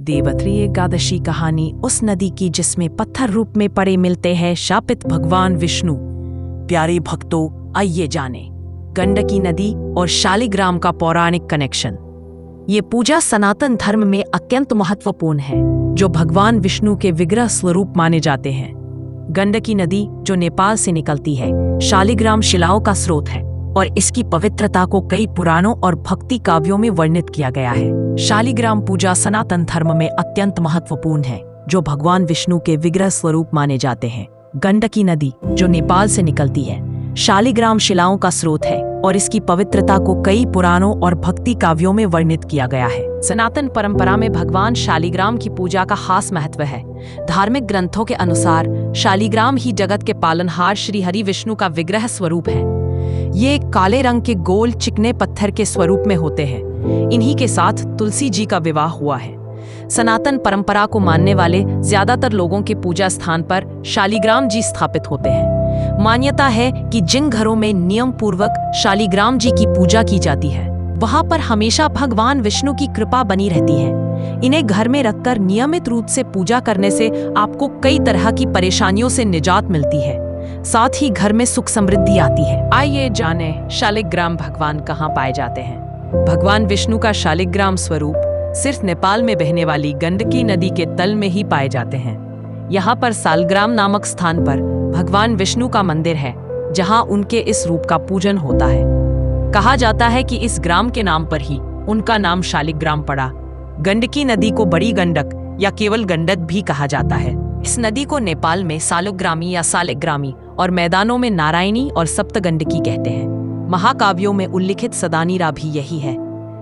देवत्री एकादशी कहानी उस नदी की जिसमें पत्थर रूप में पड़े मिलते हैं शापित भगवान विष्णु। प्यारे भक्तों, आइए जाने गंडकी नदी और शालिग्राम का पौराणिक कनेक्शन। ये पूजा सनातन धर्म में अत्यंत महत्वपूर्ण है, जो भगवान विष्णु के विग्रह स्वरूप माने जाते हैं। गंडकी नदी जो नेपाल से निकलती है, शालिग्राम शिलाओं का स्रोत है और इसकी पवित्रता को कई पुराणों और भक्ति काव्यों में वर्णित किया गया है। शालिग्राम पूजा सनातन धर्म में अत्यंत महत्वपूर्ण है, जो भगवान विष्णु के विग्रह स्वरूप माने जाते हैं। गंडकी नदी जो नेपाल से निकलती है, शालिग्राम शिलाओं का स्रोत है और इसकी पवित्रता को कई पुराणों और भक्ति काव्यों में वर्णित किया गया है। सनातन परंपरा में भगवान शालिग्राम की पूजा का खास महत्व है। धार्मिक ग्रंथों के अनुसार शालिग्राम ही जगत के पालनहार श्री हरि विष्णु का विग्रह स्वरूप है। ये काले रंग के गोल चिकने पत्थर के स्वरूप में होते हैं। इन्हीं के साथ तुलसी जी का विवाह हुआ है। सनातन परंपरा को मानने वाले ज्यादातर लोगों के पूजा स्थान पर शालिग्राम जी स्थापित होते हैं। मान्यता है कि जिन घरों में नियम पूर्वक शालिग्राम जी की पूजा की जाती है, वहां पर हमेशा भगवान विष्णु की कृपा बनी रहती है। इन्हें घर में रखकर नियमित रूप से पूजा करने से आपको कई तरह की परेशानियों से निजात मिलती है, साथ ही घर में सुख समृद्धि आती है। आइए जाने शालिग्राम भगवान कहाँ पाए जाते हैं। भगवान विष्णु का शालिग्राम स्वरूप सिर्फ नेपाल में बहने वाली गंडकी नदी के तल में ही पाए जाते हैं। यहाँ पर सालग्राम नामक स्थान पर भगवान विष्णु का मंदिर है, जहाँ उनके इस रूप का पूजन होता है। कहा जाता है कि इस ग्राम के नाम पर ही उनका नाम शालिग्राम पड़ा। गंडकी नदी को बड़ी गंडक या केवल गंडक भी कहा जाता है। इस नदी को नेपाल में सालुग्रामी या सालिग्रामी और मैदानों में नारायणी और सप्तगंडकी कहते हैं। महाकाव्यों में उल्लिखित सदानीरा भी यही है।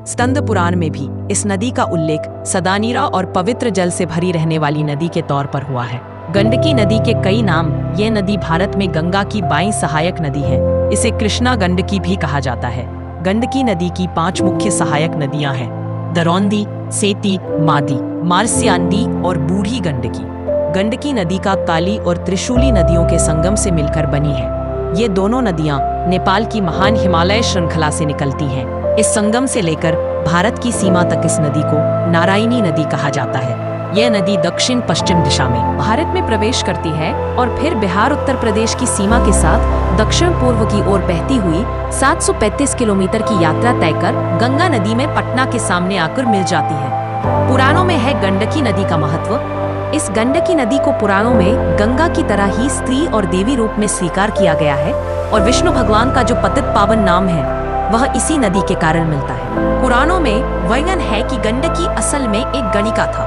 स्कंद पुराण में भी इस नदी का उल्लेख सदानीरा और पवित्र जल से भरी रहने वाली नदी के तौर पर हुआ है। गंडकी नदी के कई नाम। ये नदी भारत में गंगा की बाईं सहायक नदी है। इसे कृष्णा गंडकी भी कहा जाता है। गंडकी नदी की 5 मुख्य सहायक नदियां हैं: दरौंदी, सेती, मादी, मार्स्यांडी और बूढ़ी गंडकी। गंडकी नदी का काली और त्रिशूली नदियों के संगम से मिलकर बनी है। ये दोनों नदियां नेपाल की महान हिमालय श्रृंखला से निकलती हैं। इस संगम से लेकर भारत की सीमा तक इस नदी को नारायणी नदी कहा जाता है। यह नदी दक्षिण पश्चिम दिशा में भारत में प्रवेश करती है और फिर बिहार उत्तर प्रदेश की सीमा के साथ दक्षिण पूर्व की ओर बहती हुई 735 किलोमीटर की यात्रा तय कर गंगा नदी में पटना के सामने आकर मिल जाती है। पुराणों में है गंडकी नदी का महत्व। इस गंडकी नदी को पुराणों में गंगा की तरह ही स्त्री और देवी रूप में स्वीकार किया गया है और विष्णु भगवान का जो पतित पावन नाम है, वह इसी नदी के कारण मिलता है। पुराणों में वर्णन है कि गंडकी असल में एक गणिका था।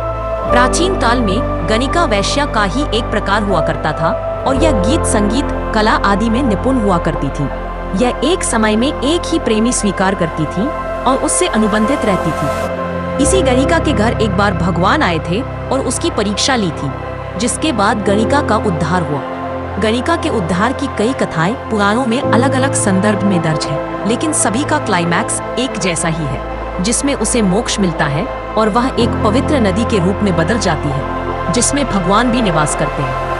प्राचीन काल में गणिका वैश्या का ही एक प्रकार हुआ करता था और यह गीत, संगीत, कला आदि में निपुण हुआ करती थी। यह एक समय में एक ही प्रेमी स्वीकार करती थी और उससे अनुबंधित रहती थी। इसी गणिका के घर एक बार भगवान आए थे और उसकी परीक्षा ली थी, जिसके बाद गणिका का उद्धार हुआ। गणिका के उद्धार की कई कथाएं पुराणों में अलग अलग संदर्भ में दर्ज है, लेकिन सभी का क्लाइमैक्स एक जैसा ही है, जिसमें उसे मोक्ष मिलता है और वह एक पवित्र नदी के रूप में बदल जाती है, जिसमें भगवान भी निवास करते हैं।